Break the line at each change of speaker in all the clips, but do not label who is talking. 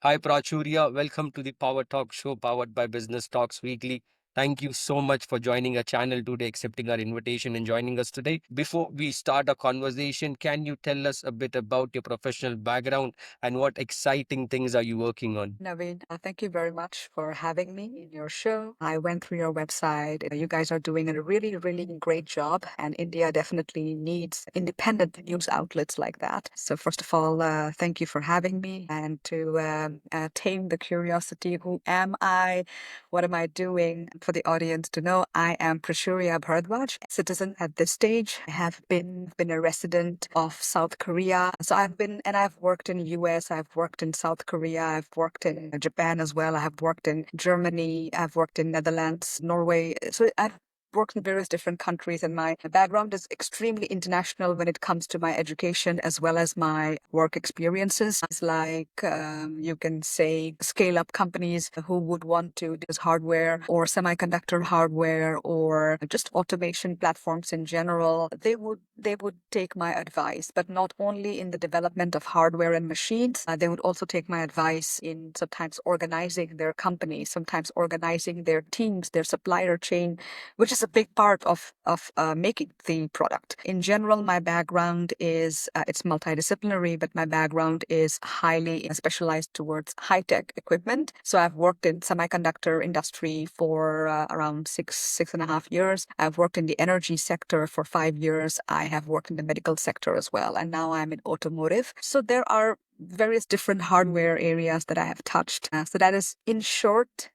Hi, Prachurya. Welcome to the PowerTalk Show powered by Business Talks Weekly. Thank you so much for joining our channel today, accepting our invitation and joining us today. Before we start our conversation, can you tell us a bit about your professional background and what exciting things are you working on?
Navin, thank you very much for having me in your show. I went through your website. You guys are doing a really, really great job, and India definitely needs independent news outlets like that. So, first of all, thank you for having me. And to tame the curiosity, who am I? What am I doing? For the audience to know, I am Prachurya Bharadwaj, citizen at this stage. I have been a resident of South Korea. So I've worked in US, I've worked in South Korea, I've worked in Japan as well. I have worked in Germany, I've worked in Netherlands, Norway. So I've worked in various different countries, and my background is extremely international when it comes to my education as well as my work experiences. It's like you can say scale up companies who would want to do hardware or semiconductor hardware or just automation platforms in general. They would take my advice, but not only in the development of hardware and machines. They would also take my advice in sometimes organizing their companies, sometimes organizing their teams, their supplier chain, which is a big part of making the product. In general, my background is it's multidisciplinary, but my background is highly specialized towards high tech equipment. So I've worked in semiconductor industry for around 6.5 years. I've worked in the energy sector for 5 years. I have worked in the medical sector as well, and now I'm in automotive. So there are various different hardware areas that I have touched. So that is, in short,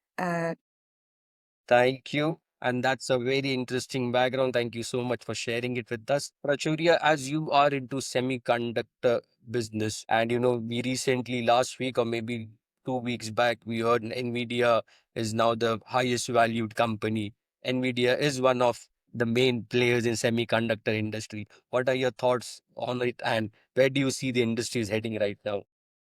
Thank you. And that's a very interesting background. Thank you so much for sharing it with us. Prachurya, as you are into semiconductor business, and we recently, last week or maybe 2 weeks back, we heard Nvidia is now the highest valued company. Nvidia is one of the main players in semiconductor industry. What are your thoughts on it, and where do you see the industry is heading right now?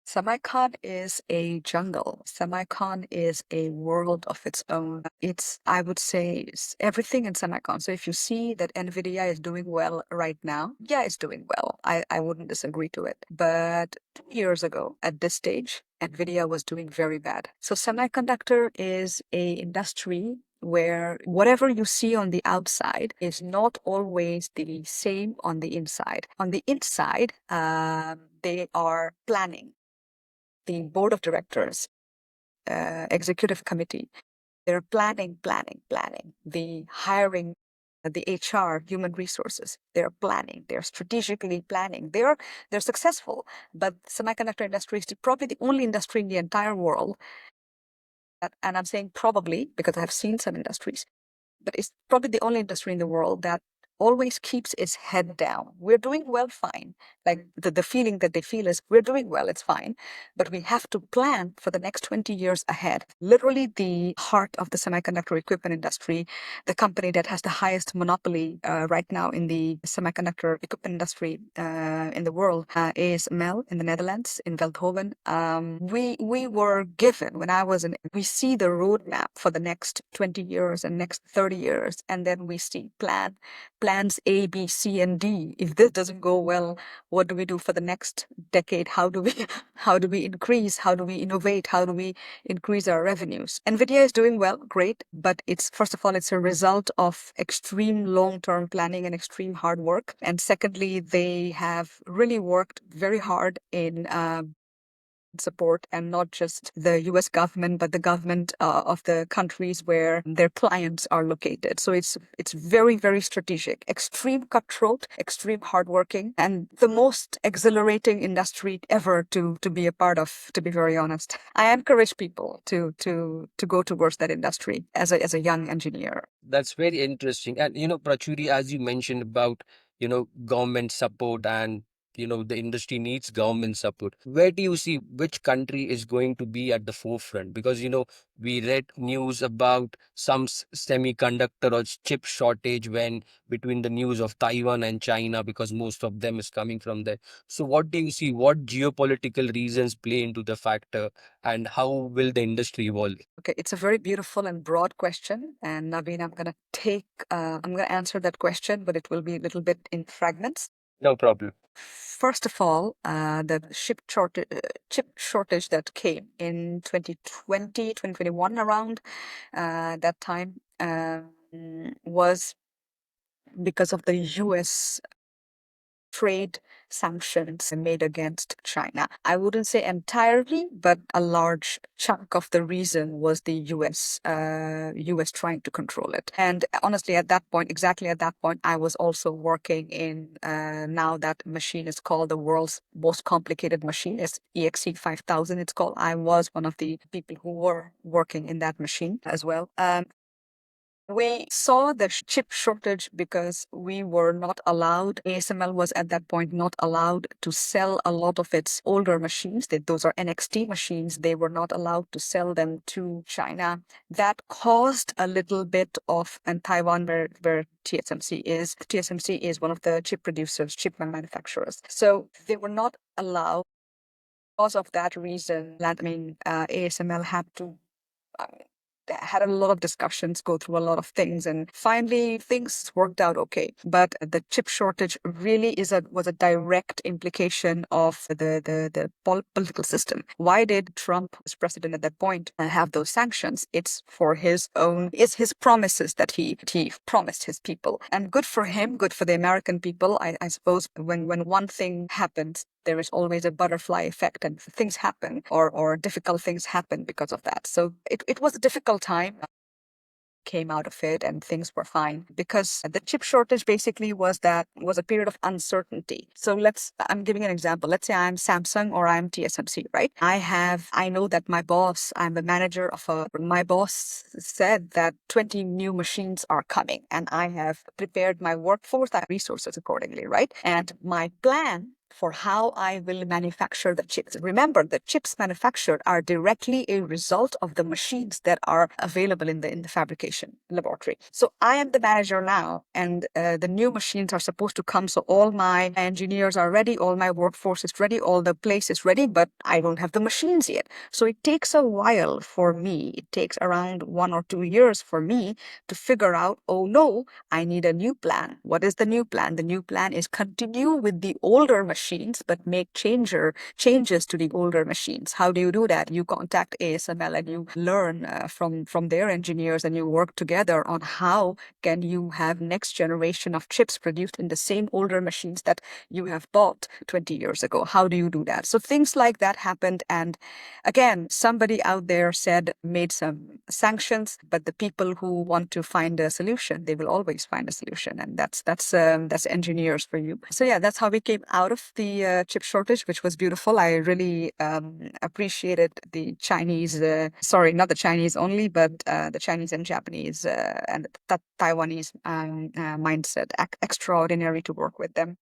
Semicon is a jungle. Semicon is a world of its own. It's, I would say, everything in semicon. So if you see that Nvidia is doing well right now, yeah, it's doing well. I wouldn't disagree to it. But 2 years ago, at this stage, Nvidia was doing very bad. So semiconductor is a industry where whatever you see on the outside is not always the same on the inside. On the inside, they are planning. The board of directors, executive committee, they're planning. The hiring, the HR, human resources, they're planning. They're strategically planning. They're successful, but semiconductor industry is probably the only industry in the entire world that, and I'm saying probably because I've seen some industries, but it's probably the only industry in the world that always keeps its head down. We're doing well, fine. Like the feeling that they feel is we're doing well, it's fine. But we have to plan for the next 20 years ahead. Literally the heart of the semiconductor equipment industry, the company that has the highest monopoly right now in the semiconductor equipment industry in the world is Mel in the Netherlands, in Veldhoven. We were given, when I was in, we see the roadmap for the next 20 years and next 30 years, and then we see plans A, B, C, and D. If this doesn't go well, what do we do for the next decade? How do we how do we increase? How do we innovate? How do we increase our revenues? Nvidia is doing well, great, but it's, first of all, it's a result of extreme long-term planning and extreme hard work. And secondly, they have really worked very hard in support, and not just the US government, but the government of the countries where their clients are located. So it's very, very strategic, extreme cutthroat, extreme hardworking, and the most exhilarating industry ever to be a part of, to be very honest. I encourage people to go towards that industry as a young engineer.
That's very interesting. And Prachuri, as you mentioned about, government support and the industry needs government support. Where do you see which country is going to be at the forefront? Because we read news about some semiconductor or chip shortage when between the news of Taiwan and China, because most of them is coming from there. So what do you see? What geopolitical reasons play into the factor, and how will the industry evolve?
Okay, it's a very beautiful and broad question. And Naveen, I'm going to answer that question, but it will be a little bit in fragments.
No problem.
First of all, the chip shortage that came in 2020, 2021 around that time was because of the US trade sanctions made against China. I wouldn't say entirely, but a large chunk of the reason was the US trying to control it. And honestly, at that point, exactly at that point, I was also working in now that machine is called the world's most complicated machine. It's EXE 5000. It's called. I was one of the people who were working in that machine as well. We saw the chip shortage because we were not allowed, ASML was at that point not allowed to sell a lot of its older machines. Those are NXT machines. They were not allowed to sell them to China. That caused a little bit of, and Taiwan, where TSMC is one of the chip producers, chip manufacturers. So they were not allowed. Because of that reason, ASML had to uh, had a lot of discussions, go through a lot of things, and finally things worked out okay. But the chip shortage really was a direct implication of the political system. Why did Trump, as president at that point, have those sanctions? It's for it's his promises that he promised his people, and good for him, good for the American people. I suppose when one thing happens, there is always a butterfly effect and things happen or difficult things happen because of that. So it was a difficult time, came out of it and things were fine because the chip shortage basically was a period of uncertainty. So I'm giving an example. Let's say I'm Samsung or I'm TSMC, right? I know that I'm the manager of my boss said that 20 new machines are coming and I have prepared my workforce, I have resources accordingly, right? And my plan for how I will manufacture the chips. Remember, the chips manufactured are directly a result of the machines that are available in the fabrication laboratory. So I am the manager now, and the new machines are supposed to come. So all my engineers are ready, all my workforce is ready, all the place is ready, but I don't have the machines yet. So it takes a while for me. It takes around 1 or 2 years for me to figure out, oh no, I need a new plan. What is the new plan? The new plan is continue with the older machines, but make changes to the older machines. How do you do that? You contact ASML and you learn from their engineers and you work together on how can you have next generation of chips produced in the same older machines that you have bought 20 years ago. How do you do that? So things like that happened. And again, somebody out there made some sanctions, but the people who want to find a solution, they will always find a solution. And that's engineers for you. So yeah, that's how we came out of the chip shortage, which was beautiful. I really appreciated the Chinese, sorry, not the Chinese only, but the Chinese and Japanese and the Taiwanese mindset. Extraordinary to work with them.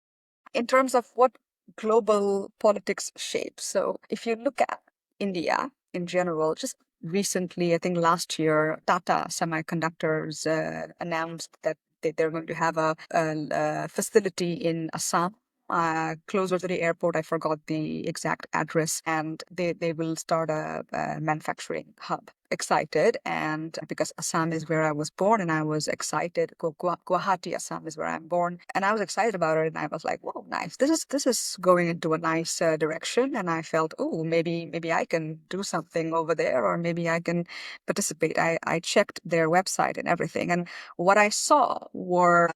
In terms of what global politics shapes. So if you look at India in general, just recently, I think last year, Tata Semiconductors announced that they're going to have a facility in Assam. Closer to the airport, I forgot the exact address, and they will start a manufacturing hub. Excited, and because Assam is where I was born, and I was excited. Guwahati, Assam is where I'm born, and I was excited about it. And I was like, "Whoa, nice! This is going into a nice direction." And I felt, "Oh, maybe I can do something over there, or maybe I can participate." I checked their website and everything, and what I saw were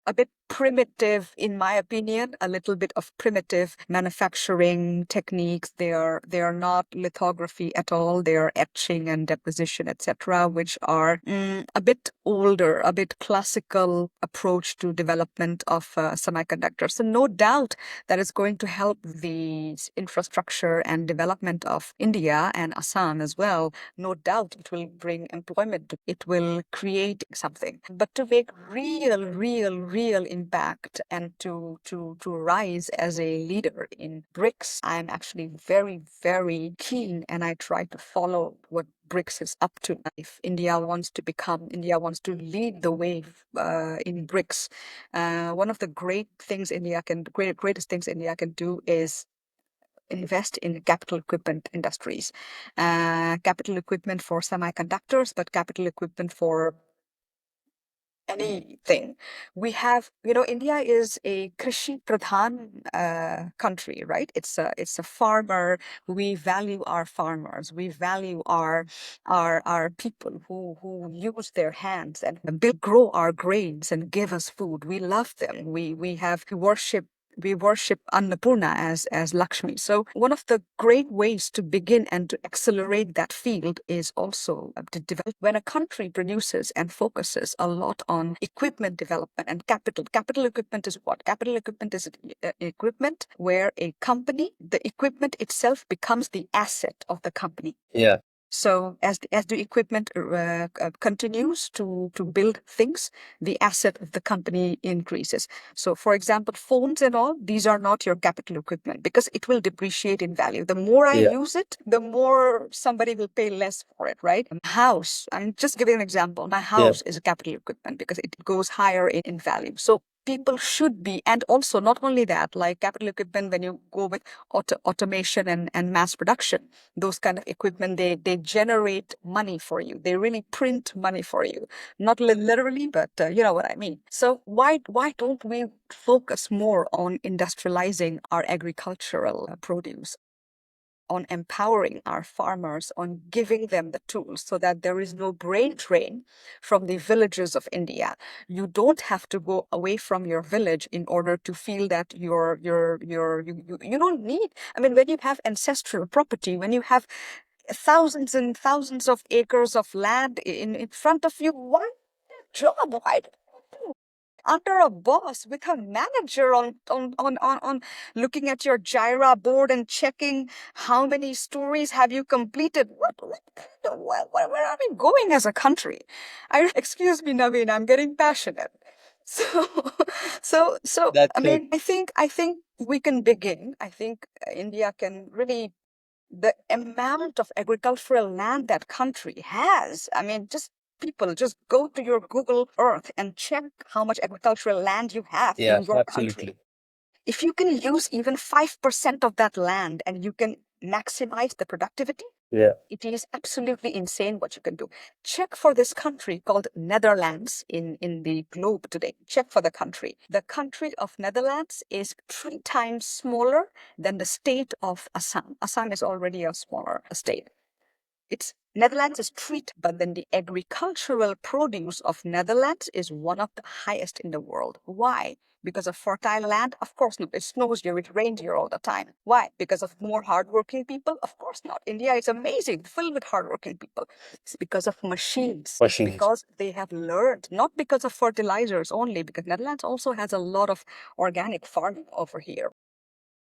a bit primitive, in my opinion, a little bit of primitive manufacturing techniques. They are not lithography at all. They are etching and deposition, etc., which are a bit older, a bit classical approach to development of semiconductors. So no doubt that is going to help the infrastructure and development of India and Assam as well. No doubt it will bring employment. It will create something. But to make real impact and to rise as a leader in BRICS, I'm actually very keen, and I try to follow what BRICS is up to. If India wants to lead the way in BRICS, one of the greatest things India can do is invest in capital equipment industries, capital equipment for semiconductors, but capital equipment for anything. We have, you know, India is a Krishi Pradhan country, right? It's a farmer. We value our farmers. We value our people who use their hands and build, grow our grains and give us food. We love them. We worship Annapurna as Lakshmi. So one of the great ways to begin and to accelerate that field is also to develop. When a country produces and focuses a lot on equipment development and capital. Capital equipment is what? Capital equipment is equipment where a company, the equipment itself becomes the asset of the company.
Yeah.
So as the equipment continues to build things, the asset of the company increases. So for example, phones and all, these are not your capital equipment because it will depreciate in value. The more I
Yeah.
use it, the more somebody will pay less for it, right? House, I'm just giving an example. My
Yeah.
house is a capital equipment because it goes higher in value. So people should be, and also not only that, like capital equipment, when you go with automation and mass production, those kind of equipment, they generate money for you. They really print money for you, not literally, but you know what I mean. So why don't we focus more on industrializing our agricultural produce, on empowering our farmers, on giving them the tools so that there is no brain drain from the villages of India. You don't have to go away from your village in order to feel that you don't need. I mean, when you have ancestral property, when you have thousands and thousands of acres of land in front of you, why job? Why under a boss with a manager on looking at your Jira board and checking how many stories have you completed? Where are we going as a country? Excuse me, Navin, I'm getting passionate. So, so
That's
I
it.
mean, I think we can begin. I think India can really, the amount of agricultural land that country has. I mean, just people just go to your Google Earth and check how much agricultural land you have
Yeah,
in your country.
absolutely.
If you can use even 5% of that land and you can maximize the productivity,
Yeah.
it is absolutely insane what you can do. Check for this country called Netherlands in the globe today. Check for the country. The country of Netherlands is 3 times smaller than the state of Assam. Assam is already a smaller state. It's Netherlands is treat, but then the agricultural produce of Netherlands is one of the highest in the world. Why? Because of fertile land? Of course not. It snows here, it rains here all the time. Why? Because of more hardworking people? Of course not. India is amazing, filled with hardworking people. It's because of machines. It's
Machines.
because they have learned, not because of fertilizers only, because Netherlands also has a lot of organic farming over here,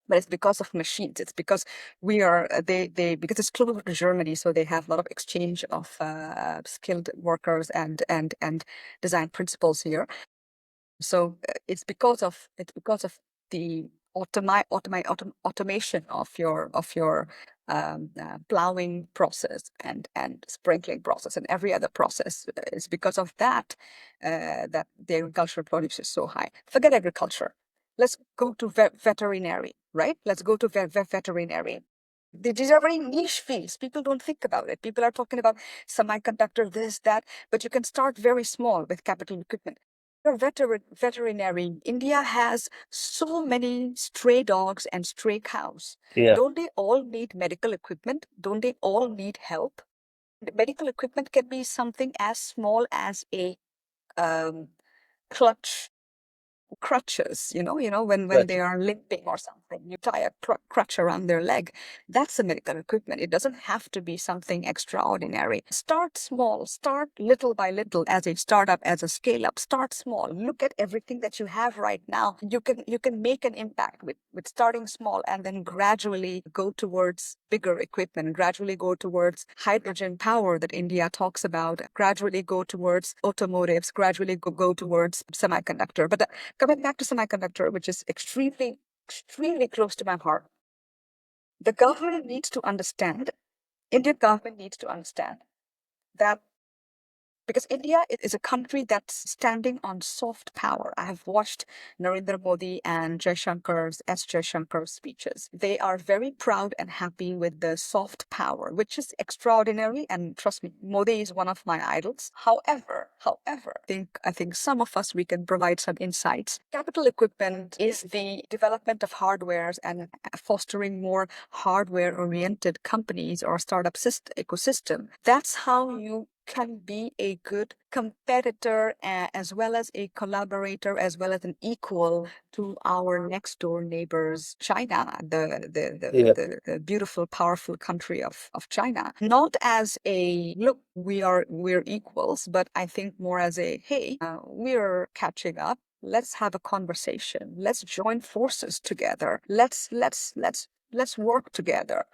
but it's because of machines. It's because we are they because it's closer to Germany, so they have a lot of exchange of skilled workers and design principles here. So it's because of the automation of your plowing process and sprinkling process and every other process. It's because of that that the agricultural produce is so high. Forget agriculture. Let's go to veterinary, right? Let's go to veterinary. These are very niche fields. People don't think about it. People are talking about semiconductor, this, that, but you can start very small with capital equipment. Your veterinary, India has so many stray dogs and stray cows.
Yeah.
Don't they all need medical equipment? Don't they all need help? The medical equipment can be something as small as a um, clutch crutches, when they
Gotcha.
are limping or something, you tie a crutch around their leg. That's a medical equipment. It doesn't have to be something extraordinary. Start small, start little by little as a startup, as a scale up. Start small. Look at everything that you have right now. You can make an impact with starting small and then gradually go towards bigger equipment, gradually go towards hydrogen power that India talks about, gradually go towards automotives, gradually go towards semiconductor. But coming back to semiconductor, which is extremely, extremely close to my heart, the government needs to understand, Indian government needs to understand that because India is a country that's standing on soft power. I have watched Narendra Modi and Jaishankar's speeches. They are very proud and happy with the soft power, which is extraordinary. And trust me, Modi is one of my idols. However, I think some of us we can provide some insights. Capital equipment is the development of hardwares and fostering more hardware-oriented companies or startup ecosystem. That's how you can be a good competitor, as well as a collaborator, as well as an equal to our next door neighbors, China,
Yeah.
the beautiful, powerful country of China. Not as a look, we're equals, but I think more as a hey, we're catching up. Let's have a conversation. Let's join forces together. Let's work together.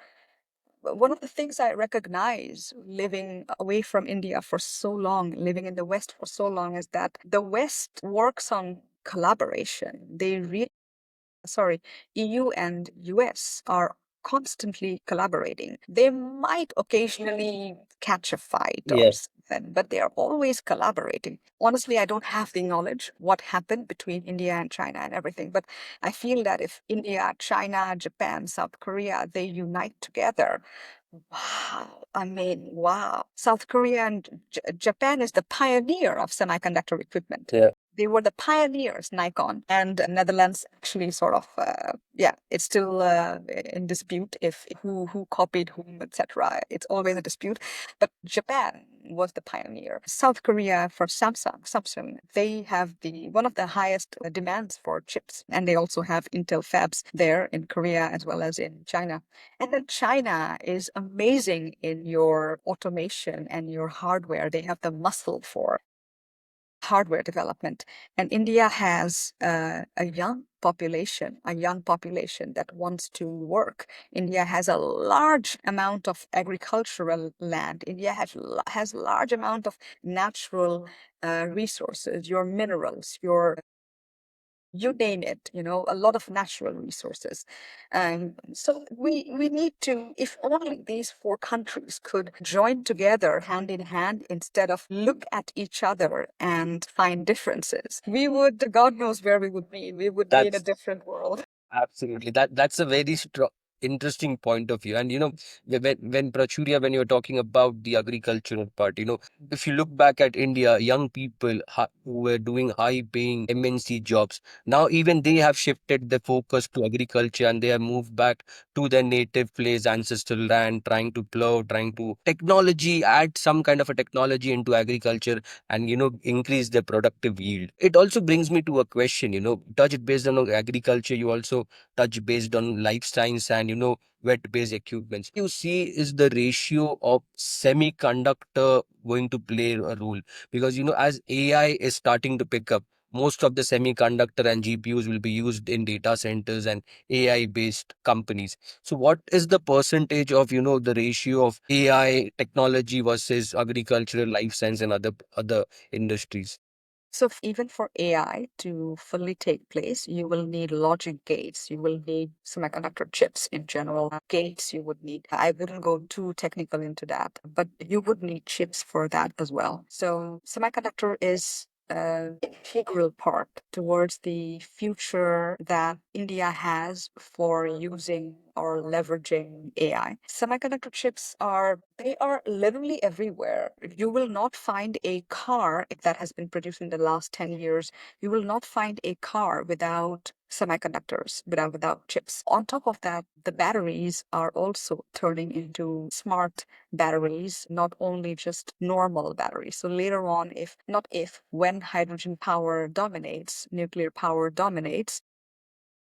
One of the things I recognize living away from India for so long, living in the West for so long, is that the West works on collaboration. They really, sorry, EU and US are constantly collaborating. They might occasionally catch a fight or
Yeah.
something, but they are always collaborating. Honestly, I don't have the knowledge what happened between India and China and everything, but I feel that if India, China, Japan, South Korea, they unite together, wow. I mean, wow. South Korea and Japan is the pioneer of semiconductor equipment.
Yeah.
They were the pioneers, Nikon, and Netherlands actually sort of, yeah, it's still in dispute if who copied whom, etc. It's always a dispute. But Japan was the pioneer. South Korea for Samsung, they have the one of the highest demands for chips, and they also have Intel fabs there in Korea as well as in China. And then China is amazing in your automation and your hardware. They have the muscle for hardware development. And India has a young population that wants to work. India has a large amount of agricultural land. India has large amount of natural resources, your minerals, your you name it, a lot of natural resources. So we need to, if only these four countries could join together hand in hand instead of look at each other and find differences, we would, God knows where we would be. We would be in a
That's
different world.
absolutely. That's a very interesting point of view. And when Prachurya, when you're talking about the agricultural part, if you look back at India, young people who were doing high-paying MNC jobs, now even they have shifted the focus to agriculture and they have moved back to their native place, ancestral land, trying to plow, trying to technology, add some kind of a technology into agriculture and increase their productive yield. It also brings me to a question, touch it based on agriculture, you also touch based on life science and wet based equipments. You see, is the ratio of semiconductor going to play a role? Because as AI is starting to pick up, most of the semiconductor and GPUs will be used in data centers and AI based companies. So what is the percentage of the ratio of AI technology versus agricultural, life science and other industries?
So even for AI to fully take place, you will need logic gates. You will need semiconductor chips in general. Gates you would need. I wouldn't go too technical into that, but you would need chips for that as well. So semiconductor is an integral part towards the future that India has for using or leveraging AI. Semiconductor chips they are literally everywhere. You will not find a car that has been produced in the last 10 years. You will not find a car without semiconductors, without chips. On top of that, the batteries are also turning into smart batteries, not only just normal batteries. So later on, when hydrogen power dominates, nuclear power dominates,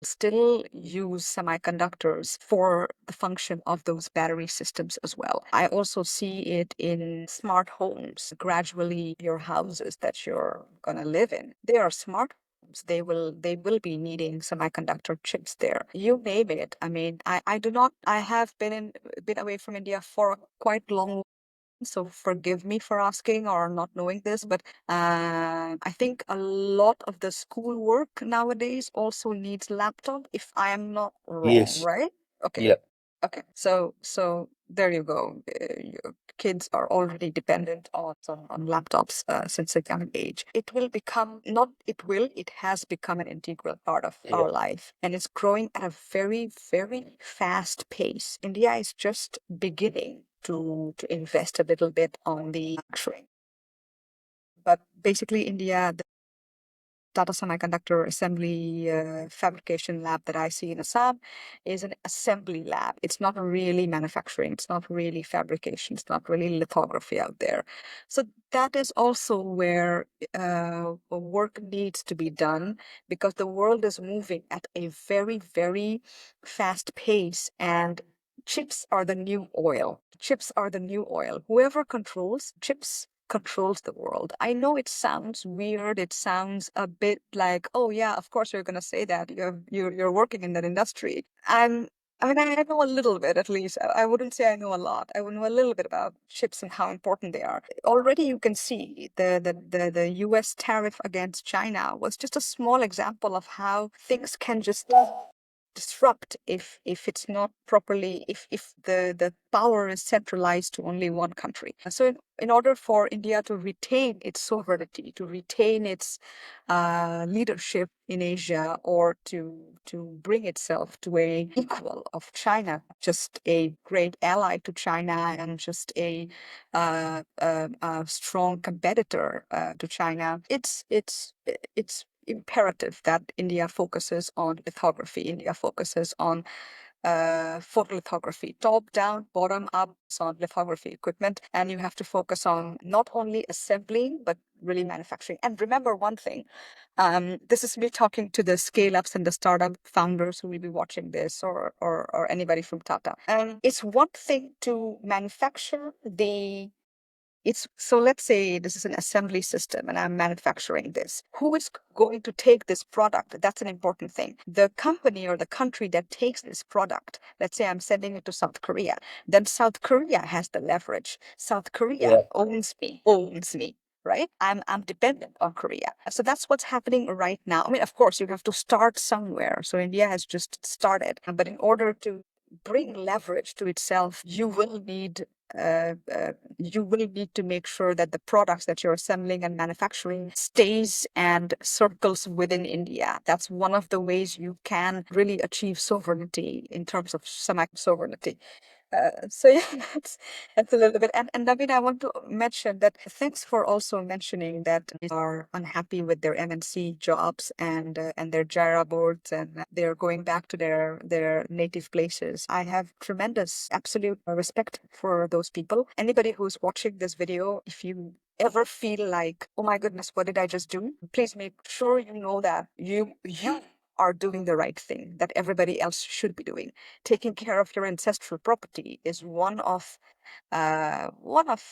still use semiconductors for the function of those battery systems as well. I also see it in smart homes. Gradually, your houses that you're going to live in, they are smart homes. They will be needing semiconductor chips there. You name it. I mean, I do not I have been away from India for quite long, so forgive me for asking or not knowing this, but I think a lot of the schoolwork nowadays also needs laptop, if I am not wrong,
Yes.
right? Okay.
Yeah.
Okay. So there you go. Your kids are already dependent on laptops since a young age. It will become, not it will, it has become an integral part of
Yeah.
our life. And it's growing at a very, very fast pace. India is just beginning to invest a little bit on the manufacturing. But basically, India, Tata Semiconductor assembly fabrication lab that I see in Assam is an assembly lab. It's not really manufacturing. It's not really fabrication. It's not really lithography out there. So that is also where work needs to be done because the world is moving at a very, very fast pace and chips are the new oil. Chips are the new oil. Whoever controls chips controls the world. I know it sounds weird. It sounds a bit like, oh yeah, of course you're gonna say that. You're working in that industry. I mean, I know a little bit at least. I wouldn't say I know a lot. I would know a little bit about chips and how important they are. Already you can see the US tariff against China was just a small example of how things can just disrupt if it's not properly if the power is centralized to only one country. So in order for India to retain its sovereignty, to retain its leadership in Asia, or to bring itself to a equal of China, just a great ally to China and just a strong competitor to China, it's imperative that India focuses on lithography. India focuses on photolithography, top down, bottom up, on lithography equipment. And you have to focus on not only assembling, but really manufacturing. And remember one thing, this is me talking to the scale ups and the startup founders who will be watching this, or anybody from Tata. It's one thing to manufacture the it's so let's say this is an assembly system and I'm manufacturing this. Who is going to take this product? That's an important thing. The company or the country that takes this product, let's say I'm sending it to South Korea, then South Korea has the leverage. South Korea, yeah, owns me. Right? I'm dependent on Korea. So that's what's happening right now. I mean, of course, you have to start somewhere. So India has just started. But in order to bring leverage to itself, uh, uh, you will need to make sure that the products that you're assembling and manufacturing stays and circles within India. That's one of the ways you can really achieve sovereignty in terms of semi sovereignty. So yeah, that's a little bit. And Navin, I want to mention that thanks for also mentioning that they are unhappy with their MNC jobs and their Jira boards, and they're going back to their native places. I have tremendous, absolute respect for those people. Anybody who's watching this video, if you ever feel like, oh my goodness, what did I just do? Please make sure you know that you are doing the right thing that everybody else should be doing. Taking care of your ancestral property is one of one of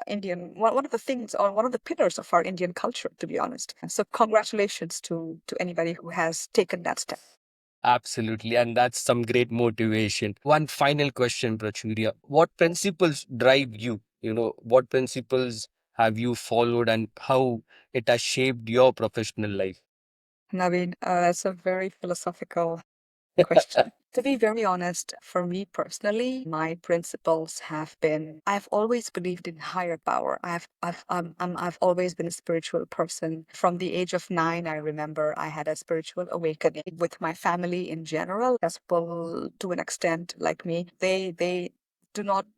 the things, or one of the pillars of our Indian culture, to be honest. So congratulations to anybody who has taken that step.
Absolutely. And that's some great motivation. One final question, Prachurya. What principles drive you? What principles have you followed and how it has shaped your professional life?
Naveen, that's a very philosophical question. To be very honest, for me personally, my principles have been, I've always believed in higher power. I've always been a spiritual person. From the age of 9, I remember I had a spiritual awakening with my family in general. As people, to an extent like me,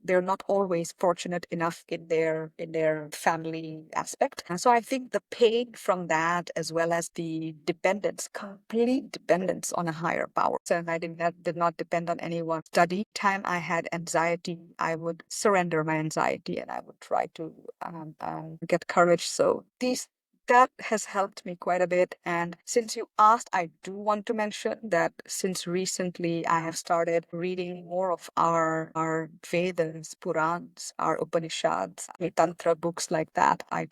they're not always fortunate enough in their family aspect. And so I think the pain from that, as well as the dependence, complete dependence on a higher power. So I did not depend on anyone. Study time I had anxiety, I would surrender my anxiety and I would try to get courage. So these that has helped me quite a bit. And since you asked, I do want to mention that since recently I have started reading more of our Vedas, Purans, our Upanishads, Tantra books like that. I'm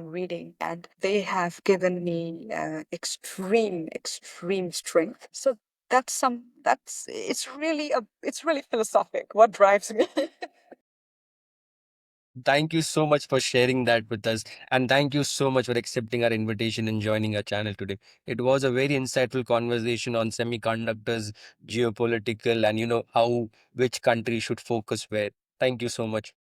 reading, and they have given me extreme strength. So it's really philosophic. What drives me?
Thank you so much for sharing that with us. And thank you so much for accepting our invitation and joining our channel today. It was a very insightful conversation on semiconductors, geopolitical, and how which country should focus where. Thank you so much.